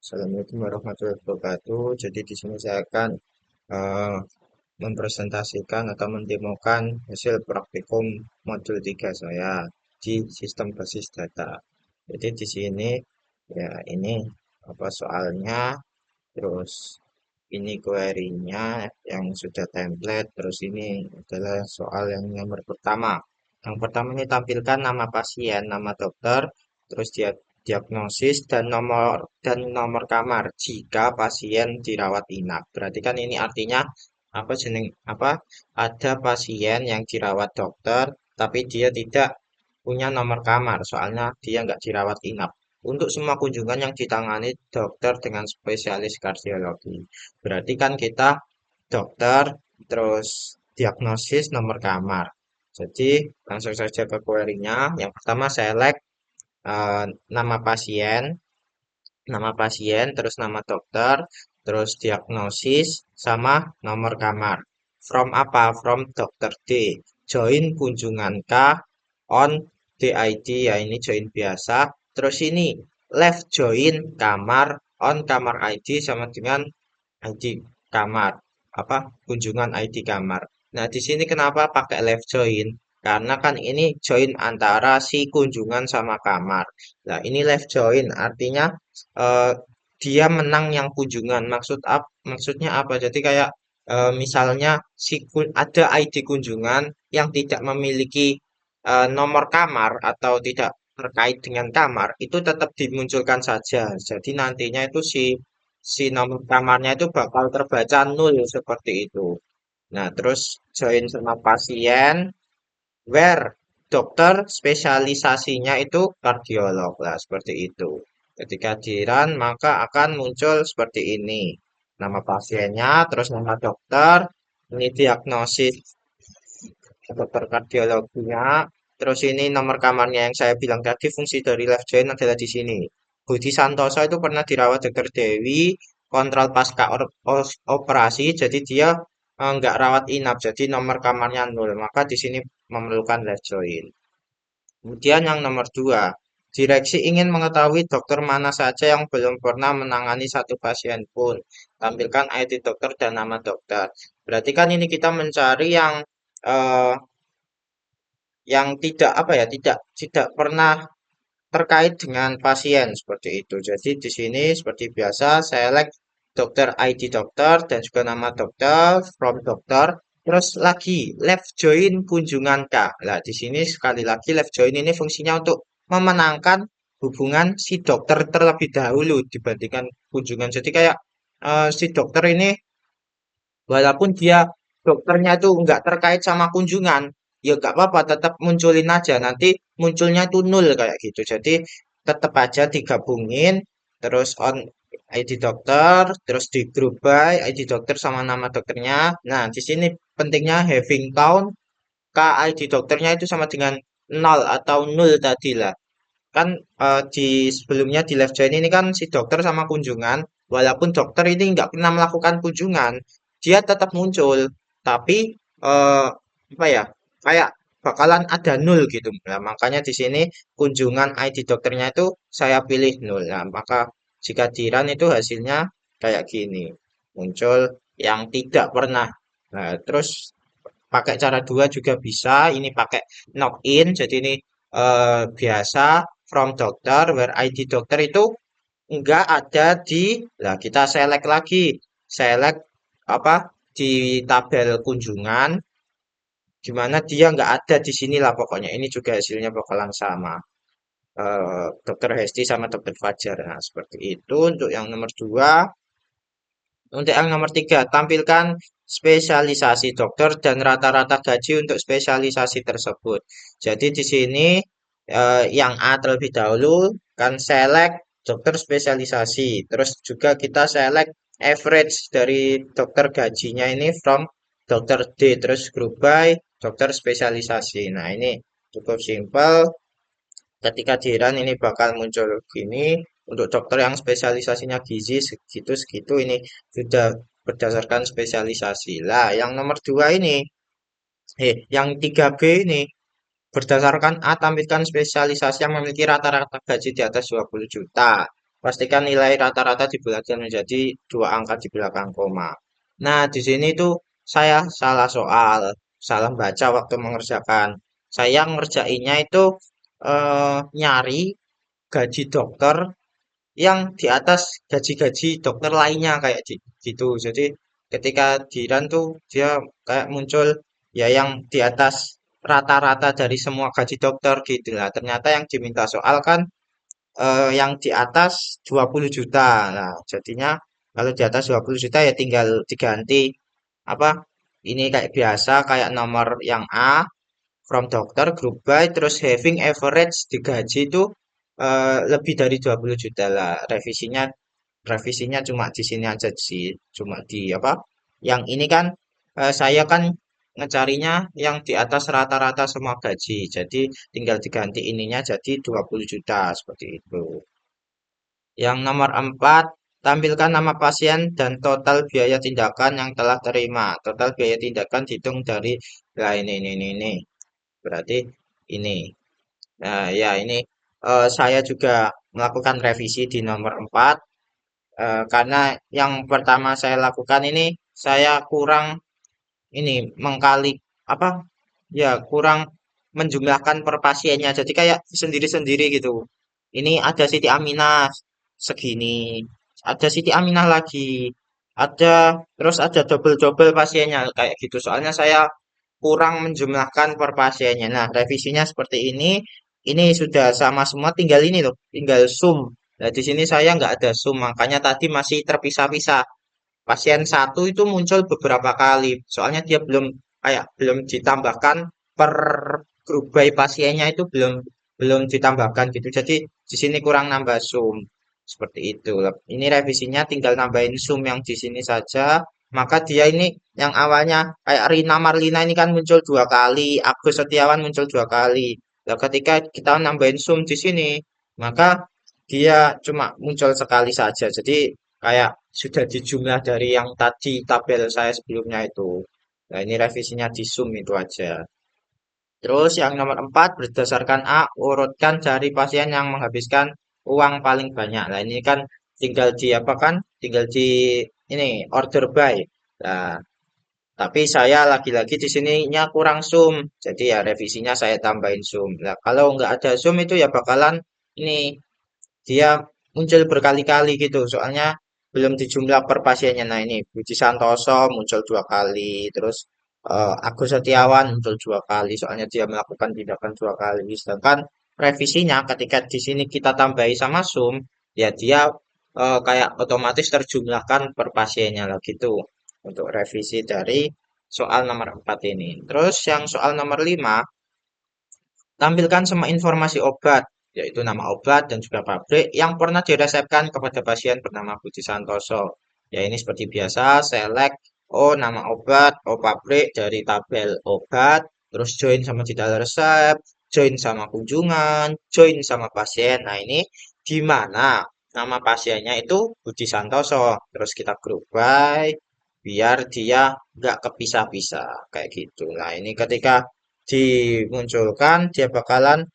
Assalamualaikum warahmatullahi wabarakatuh. Jadi di sini saya akan eh, mempresentasikan atau mendemokan hasil praktikum modul 3 saya di sistem basis data. Jadi di sini ya ini apa soalnya, terus ini query-nya yang sudah template, terus ini adalah soal yang nomor pertama. Yang pertama ini tampilkan nama pasien, nama dokter, terus dia diagnosis dan nomor kamar jika pasien dirawat inap. Berarti kan ini artinya apa jeneng apa ada pasien yang dirawat dokter tapi dia tidak punya nomor kamar, soalnya dia nggak dirawat inap. Untuk semua kunjungan yang ditangani dokter dengan spesialis kardiologi. Berarti kan kita dokter, terus diagnosis nomor kamar. Jadi langsung saja ke query-nya. Yang pertama select eh, nama pasien, terus nama dokter, terus diagnosis sama nomor kamar. From apa? From dokter D. Join kunjungan K on DID, ya ini join biasa. Terus ini left join kamar on kamar ID sama dengan ID kamar, apa kunjungan ID kamar. Nah, di sini kenapa pakai left join? Karena kan ini join antara si kunjungan sama kamar. Nah, ini left join artinya eh, dia menang yang kunjungan. Maksudnya apa? Jadi kayak misalnya ada ID kunjungan yang tidak memiliki nomor kamar atau tidak terkait dengan kamar, itu tetap dimunculkan saja. Jadi nantinya itu si nomor kamarnya itu bakal terbaca nol seperti itu. Nah, terus join sama pasien, where dokter spesialisasinya itu kardiolog lah seperti itu. Ketika jiran maka akan muncul seperti ini. Nama pasiennya, terus nama dokter, ini diagnosis dokter kardiologinya, terus ini nomor kamarnya yang saya bilang tadi, fungsi dari left join adalah di sini. Budi Santoso itu pernah dirawat dokter Dewi, kontrol pasca operasi, jadi dia nggak rawat inap, jadi nomor kamarnya nol, maka di sini memerlukan left join. Kemudian yang nomor dua, direksi ingin mengetahui dokter mana saja yang belum pernah menangani satu pasien pun. Tampilkan ID dokter dan nama dokter. Berarti kan ini kita mencari eh, yang tidak apa ya, tidak pernah terkait dengan pasien seperti itu. Jadi di sini seperti biasa select dokter ID dokter dan juga nama dokter from dokter. Terus lagi left join kunjungan K. Nah, di sini sekali lagi left join ini fungsinya untuk memenangkan hubungan si dokter terlebih dahulu dibandingkan kunjungan. Jadi kayak si dokter ini walaupun dia dokternya itu nggak terkait sama kunjungan, ya nggak apa-apa, tetap munculin aja. Nanti munculnya itu nol kayak gitu. Jadi tetap aja digabungin, terus on ID dokter, terus di group by ID dokter sama nama dokternya. Nah, di sini pentingnya having count k ID dokternya itu sama dengan nol atau nol tadi lah. Kan di sebelumnya di left join ini kan si dokter sama kunjungan, walaupun dokter ini nggak pernah melakukan kunjungan, dia tetap muncul, tapi eh, apa ya, kayak bakalan ada nol gitu. Nah, makanya di sini kunjungan ID dokternya itu saya pilih nol. Nah, maka jika di run itu hasilnya kayak gini, muncul yang tidak pernah. Nah, terus pakai cara dua juga bisa. Ini pakai login. Jadi ini biasa from dokter where ID dokter itu enggak ada di. Nah, kita select lagi. Select apa di tabel kunjungan gimana dia nggak ada di sini lah pokoknya. Ini juga hasilnya bakalan sama. Dokter Hesti sama dokter Fajar. Nah, seperti itu untuk yang nomor dua. Untuk yang nomor tiga, tampilkan spesialisasi dokter dan rata-rata gaji untuk spesialisasi tersebut. Jadi di sini yang A terlebih dahulu kan select dokter spesialisasi. Terus juga kita select average dari dokter gajinya ini from dokter D. Terus group by dokter spesialisasi. Nah, ini cukup simpel. Ketika di run ini bakal muncul gini. Untuk dokter yang spesialisasinya gizi segitu-segitu ini sudah berdasarkan spesialisasi. Lah, yang nomor dua ini, yang 3B ini berdasarkan A tampilkan spesialisasi yang memiliki rata-rata gaji di atas 20 juta. Pastikan nilai rata-rata dibulatkan menjadi dua angka di belakang koma. Nah, di sini tuh saya salah soal, salah baca waktu mengerjakan. Saya ngerjainnya itu nyari gaji dokter yang di atas gaji-gaji dokter lainnya kayak gitu. Jadi ketika di run tuh dia kayak muncul ya yang di atas rata-rata dari semua gaji dokter gitu lah. Ternyata yang diminta soal kan yang di atas 20 juta. Nah, jadinya kalau di atas 20 juta ya tinggal diganti apa? Ini kayak biasa kayak nomor yang A from dokter group by terus having average digaji itu lebih dari 20 juta lah. Revisinya cuma di sini aja sih. Cuma di apa? Yang ini kan saya kan ngecarinya yang di atas rata-rata semua gaji. Jadi tinggal diganti ininya jadi 20 juta seperti itu. Yang nomor 4, tampilkan nama pasien dan total biaya tindakan yang telah terima. Total biaya tindakan dihitung dari, nah ini. Berarti ini. Nah, ya ini saya juga melakukan revisi di nomor 4 karena yang pertama saya lakukan ini saya kurang ini mengkali apa ya kurang menjumlahkan per pasiennya jadi kayak sendiri-sendiri gitu ini ada Siti Aminah segini ada Siti Aminah lagi ada terus ada double-double pasiennya kayak gitu soalnya saya kurang menjumlahkan per pasiennya nah revisinya seperti ini sudah sama semua tinggal ini loh tinggal sum nah di sini saya nggak ada sum makanya tadi masih terpisah-pisah pasien satu itu muncul beberapa kali soalnya dia belum ditambahkan per grup by pasiennya itu belum belum ditambahkan gitu jadi di sini kurang nambah sum seperti itu ini revisinya tinggal nambahin sum yang di sini saja maka dia ini yang awalnya kayak Rina Marlina ini kan muncul dua kali Agus Setiawan muncul dua kali nah, ketika kita nambahin sum di sini maka dia cuma muncul sekali saja jadi kayak sudah dijumlah dari yang tadi tabel saya sebelumnya itu. Nah, ini revisinya di Zoom itu aja. Terus yang nomor 4, berdasarkan A, urutkan dari pasien yang menghabiskan uang paling banyak. Nah, ini kan tinggal di apa kan? Tinggal di ini order by. Nah, tapi saya lagi-lagi di sininya kurang zoom. Jadi ya revisinya saya tambahin zoom. Nah, kalau nggak ada zoom itu ya bakalan ini dia muncul berkali-kali gitu soalnya belum dijumlah per pasiennya nah ini Budi Santoso muncul dua kali terus Agus Setiawan muncul dua kali soalnya dia melakukan tindakan dua kali sedangkan revisinya ketika di sini kita tambahi sama Zoom ya dia kayak otomatis terjumlahkan per pasiennya lah gitu untuk revisi dari soal nomor 4 ini terus yang soal nomor 5 tampilkan semua informasi obat, yaitu nama obat dan juga pabrik yang pernah diresepkan kepada pasien bernama Budi Santoso. Ya ini seperti biasa, select nama obat, pabrik dari tabel obat, terus join sama detail resep, join sama kunjungan, join sama pasien. Nah ini di mana nama pasiennya itu Budi Santoso. Terus kita group by biar dia nggak kepisah-pisah kayak gitu. Nah ini ketika dimunculkan dia bakalan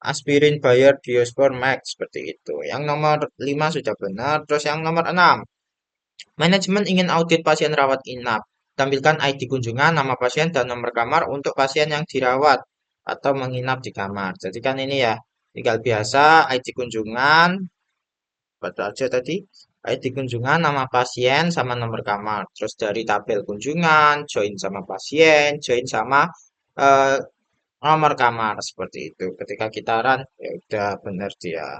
aspirin Bayer Diospor Max seperti itu. Yang nomor 5 sudah benar. Terus yang nomor 6 manajemen ingin audit pasien rawat inap. Tampilkan ID kunjungan, nama pasien, dan nomor kamar untuk pasien yang dirawat atau menginap di kamar. Jadi kan ini ya, tinggal biasa ID kunjungan, apa aja tadi? ID kunjungan, nama pasien, sama nomor kamar. Terus dari tabel kunjungan, join sama pasien, join sama eh, nomor kamar seperti itu. Ketika kita run, ya udah benar dia.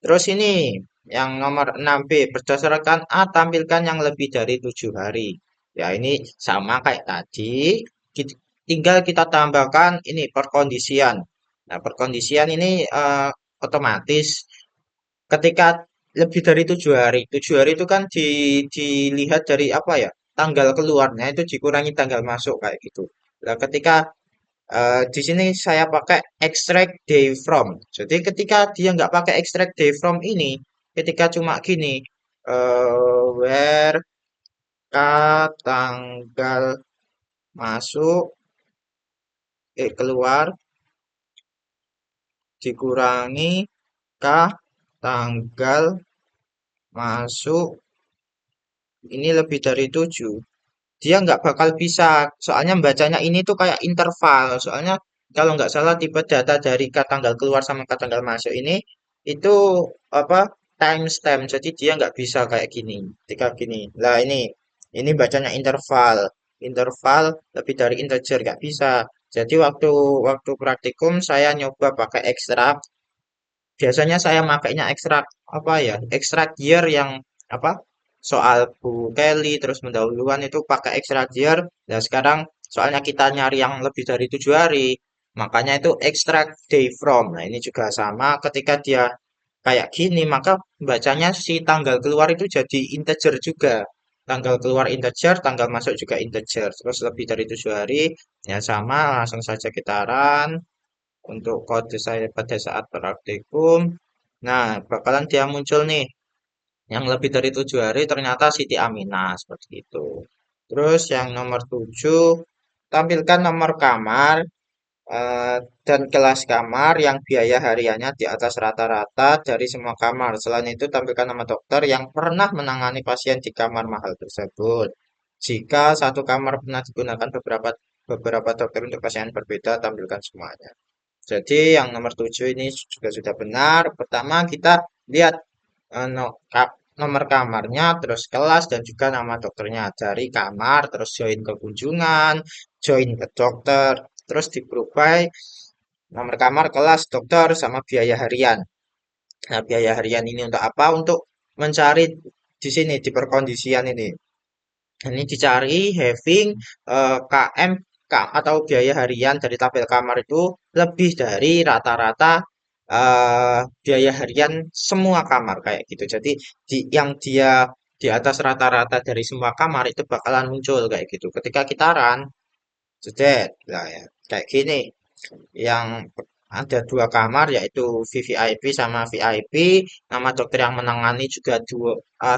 Terus ini yang nomor 6B berdasarkan A tampilkan yang lebih dari 7 hari. Ya ini sama kayak tadi. Tinggal kita tambahkan ini perkondisian. Nah perkondisian ini otomatis ketika lebih dari 7 hari. 7 hari itu kan dilihat dari apa ya? Tanggal keluarnya itu dikurangi tanggal masuk kayak gitu. Nah, ketika di sini saya pakai extract day from. Jadi ketika dia nggak pakai extract day from ini, ketika cuma gini, where tanggal masuk, keluar dikurangi k tanggal masuk ini lebih dari 7, dia nggak bakal bisa. Soalnya bacanya ini tuh kayak interval. Soalnya kalau nggak salah tipe data dari tanggal keluar sama tanggal masuk ini itu apa timestamp. Jadi dia nggak bisa kayak gini. Ketika gini. Lah ini bacanya interval. Interval lebih dari integer nggak bisa. Jadi waktu waktu praktikum saya nyoba pakai ekstrak. Biasanya saya makainya ekstrak apa ya? Ekstrak year yang apa? Soal Bu Kelly terus pendahuluan itu pakai ekstrak year. Nah, sekarang soalnya kita nyari yang lebih dari 7 hari, makanya itu ekstrak day from. Nah, ini juga sama ketika dia kayak gini, maka bacanya si tanggal keluar itu jadi integer juga. Tanggal keluar integer, tanggal masuk juga integer. Terus lebih dari 7 hari, ya sama, langsung saja kita run untuk kode saya pada saat praktikum. Nah, bakalan dia muncul nih, yang lebih dari 7 hari ternyata Siti Aminah, seperti itu. Terus yang nomor 7, tampilkan nomor kamar eh, dan kelas kamar yang biaya hariannya di atas rata-rata dari semua kamar. Selain itu, tampilkan nama dokter yang pernah menangani pasien di kamar mahal tersebut. Jika satu kamar pernah digunakan beberapa beberapa dokter untuk pasien berbeda, tampilkan semuanya. Jadi yang nomor 7 ini juga sudah benar. Pertama kita lihat nomor kamarnya, terus kelas dan juga nama dokternya dari kamar, terus join ke kunjungan, join ke dokter, terus di group by nomor kamar, kelas, dokter, sama biaya harian. Nah, biaya harian ini untuk apa? Untuk mencari di sini di perkondisian ini. Ini dicari having KM atau biaya harian dari tabel kamar itu lebih dari rata-rata biaya harian semua kamar kayak gitu. Jadi yang dia di atas rata-rata dari semua kamar itu bakalan muncul kayak gitu. Ketika kita run, sudah lah ya kayak gini. Yang ada 2 kamar yaitu VVIP sama VIP. Nama dokter yang menangani juga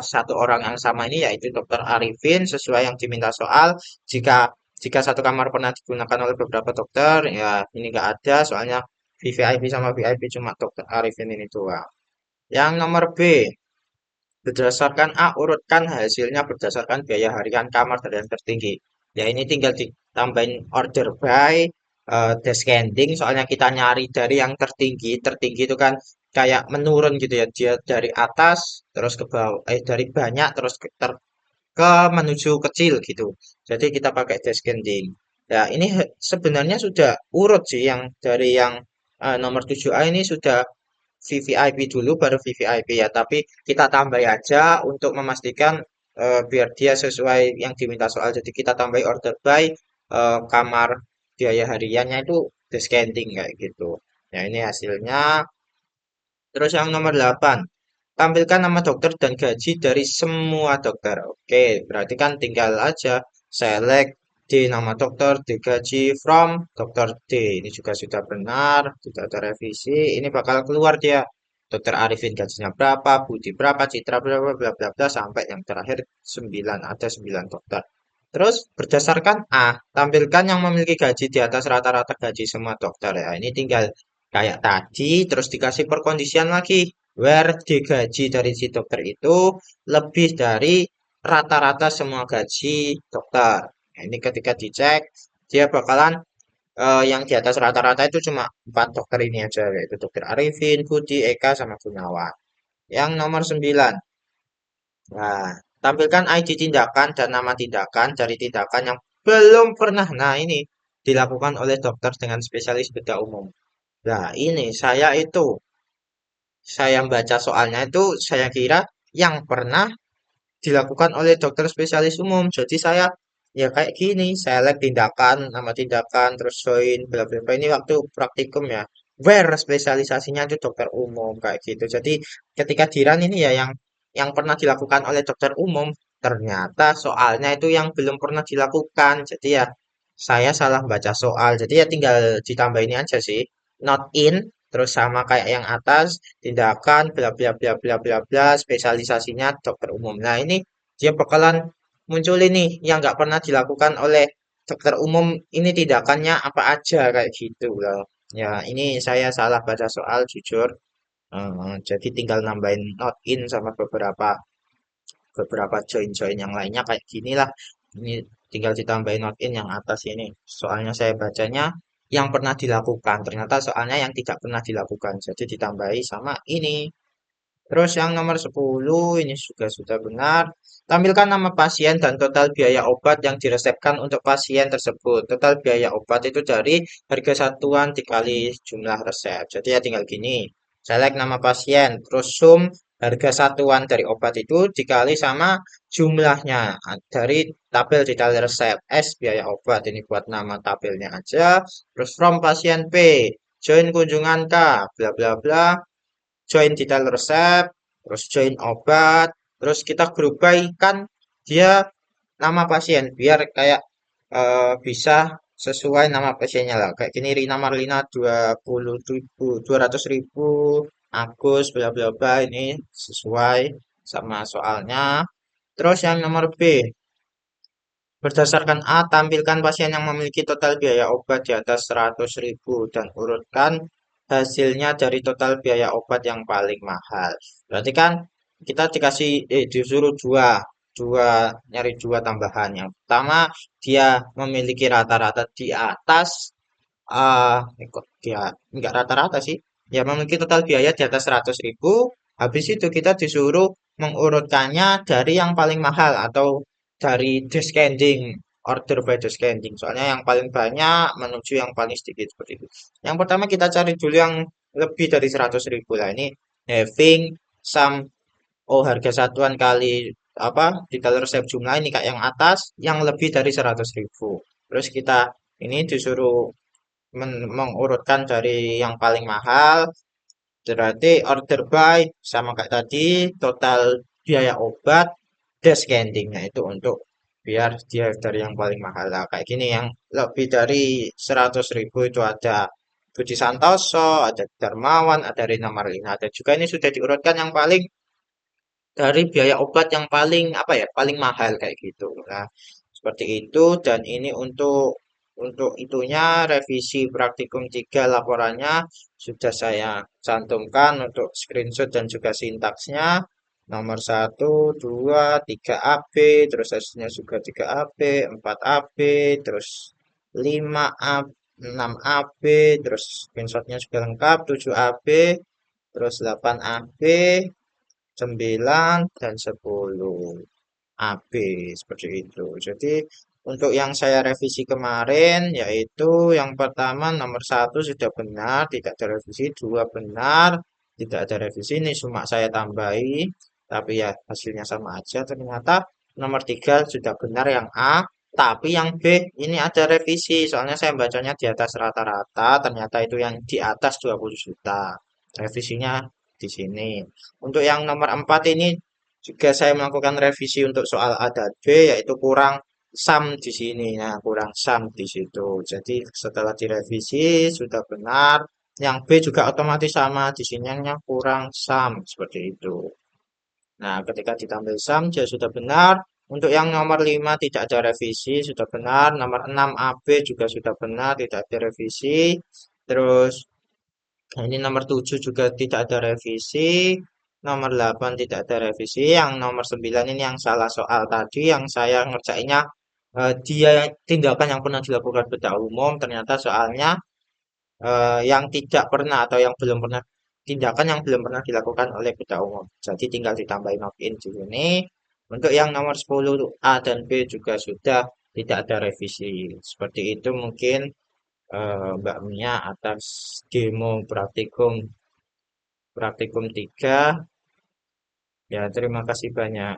satu orang yang sama ini yaitu Dokter Arifin sesuai yang diminta soal. Jika jika satu kamar pernah digunakan oleh beberapa dokter, ya ini nggak ada soalnya VVIP sama VIP cuma Dokter Arifin ini doang. Yang nomor B, berdasarkan A, urutkan hasilnya berdasarkan biaya harian kamar dari yang tertinggi. Ya ini tinggal ditambahin order by descending, soalnya kita nyari dari yang tertinggi. Tertinggi itu kan kayak menurun gitu ya. Dia dari atas terus ke bawah, dari banyak terus ke menuju kecil gitu. Jadi kita pakai descending. Ya ini sebenarnya sudah urut sih yang dari yang nomor 7A ini sudah VVIP dulu baru VVIP ya, tapi kita tambah aja untuk memastikan biar dia sesuai yang diminta soal. Jadi kita tambah order by kamar biaya hariannya itu discounting kayak gitu. Ya ini hasilnya. Terus yang nomor 8, tampilkan nama dokter dan gaji dari semua dokter. Oke, berarti kan tinggal aja select di nama dokter, digaji from dokter D. Ini juga sudah benar, tidak ada revisi. Ini bakal keluar dia. Dokter Arifin gajinya berapa, Budi berapa, Citra berapa, bla bla bla sampai yang terakhir 9, ada 9 dokter. Terus berdasarkan A, tampilkan yang memiliki gaji di atas rata-rata gaji semua dokter ya. Ini tinggal kayak tadi, terus dikasih perkondisian lagi where digaji dari si dokter itu lebih dari rata-rata semua gaji dokter. Nah, ini ketika dicek, dia bakalan yang di atas rata-rata itu cuma 4 dokter ini aja, yaitu dokter Arifin, Budi, Eka, sama Gunawan. Yang nomor 9, nah, tampilkan ID tindakan dan nama tindakan dari tindakan yang belum pernah. Nah, ini dilakukan oleh dokter dengan spesialis bedah umum. Nah, ini saya baca soalnya itu saya kira yang pernah dilakukan oleh dokter spesialis umum. Jadi saya ya kayak gini, select tindakan, nama tindakan, terus join, bla bla bla. Ini waktu praktikum ya. Where spesialisasinya itu dokter umum kayak gitu. Jadi ketika diran ini ya yang pernah dilakukan oleh dokter umum, ternyata soalnya itu yang belum pernah dilakukan. Jadi ya saya salah baca soal. Jadi ya tinggal ditambah ini aja sih. Not in, terus sama kayak yang atas, tindakan bla bla bla bla bla bla, spesialisasinya dokter umum. Nah, ini dia bakalan muncul ini yang nggak pernah dilakukan oleh dokter umum. Ini tindakannya apa aja kayak gitu loh. Ya, ini saya salah baca soal jujur. Jadi tinggal nambahin not in sama beberapa beberapa join-join yang lainnya kayak gini lah. Ini tinggal ditambahin not in yang atas ini. Soalnya saya bacanya yang pernah dilakukan. Ternyata soalnya yang tidak pernah dilakukan. Jadi ditambahi sama ini. Terus yang nomor 10 ini juga sudah benar. Tampilkan nama pasien dan total biaya obat yang diresepkan untuk pasien tersebut. Total biaya obat itu dari harga satuan dikali jumlah resep. Jadi ya tinggal gini. Select nama pasien, terus sum harga satuan dari obat itu dikali sama jumlahnya dari tabel detail resep. S biaya obat ini buat nama tabelnya aja. Terus from pasien P, join kunjungan K, bla bla bla, join detail resep, terus join obat, terus kita grup by kan dia nama pasien biar kayak bisa sesuai nama pasiennya lah. Kayak gini Rina Marlina 20.000, 200.000, Agus bla bla bla ini sesuai sama soalnya. Terus yang nomor B, berdasarkan A, tampilkan pasien yang memiliki total biaya obat di atas 100.000 dan urutkan hasilnya dari total biaya obat yang paling mahal. Berarti kan kita disuruh dua nyari dua tambahan. Yang pertama dia memiliki rata-rata di atas kok dia enggak rata-rata sih. Ya memiliki total biaya di atas 100.000. Habis itu kita disuruh mengurutkannya dari yang paling mahal atau dari descending, order by descending. Soalnya yang paling banyak menuju yang paling sedikit seperti itu. Yang pertama kita cari dulu yang lebih dari 100.000 lah. Ini having some harga satuan kali apa di dalam resep jumlah ini kayak yang atas yang lebih dari 100.000. Terus kita ini disuruh mengurutkan dari yang paling mahal, berarti order by sama kayak tadi, total biaya obat, descendingnya itu untuk biar dia dari yang paling mahal lah. Kayak gini yang lebih dari 100.000 itu ada Budi Santoso, ada Darmawan, ada Rina Marlina, ada juga ini sudah diurutkan yang paling dari biaya obat yang paling apa ya paling mahal kayak gitu. Nah, seperti itu dan ini untuk itunya revisi praktikum 3 laporannya sudah saya cantumkan untuk screenshot dan juga sintaksnya nomor 1, 2, 3 AB terus hasilnya juga 3 AB 4 AB terus 5 AB 6 AB terus screenshotnya juga lengkap 7 AB terus 8 AB 9 dan 10 AB seperti itu. Jadi untuk yang saya revisi kemarin yaitu yang pertama nomor 1 sudah benar, tidak ada revisi, 2 benar, tidak ada revisi ini cuma saya tambahi, tapi ya hasilnya sama aja ternyata. Nomor 3 sudah benar yang A, tapi yang B ini ada revisi, soalnya saya bacanya di atas rata-rata, ternyata itu yang di atas 20 juta. Revisinya di sini. Untuk yang nomor 4 ini juga saya melakukan revisi untuk soal A dan B, yaitu kurang sum di sini. Nah, kurang sum di situ. Jadi setelah direvisi sudah benar. Yang B juga otomatis sama. Di sini kurang sum seperti itu. Nah, ketika ditambah sum dia sudah benar. Untuk yang nomor 5 tidak ada revisi, sudah benar. Nomor 6 AB juga sudah benar, tidak ada revisi. Terus nah, ini nomor 7 juga tidak ada revisi. Nomor 8 tidak ada revisi. Yang nomor 9 ini yang salah soal tadi. Yang saya ngerjainnya dia tindakan yang pernah dilakukan bedah umum. Ternyata soalnya yang tidak pernah atau yang belum pernah tindakan yang belum pernah dilakukan oleh bedah umum. Jadi tinggal ditambahin login di sini. Untuk yang nomor 10 A dan B juga sudah tidak ada revisi. Seperti itu mungkin Mbak Mia atas demo praktikum 3. Ya, terima kasih banyak.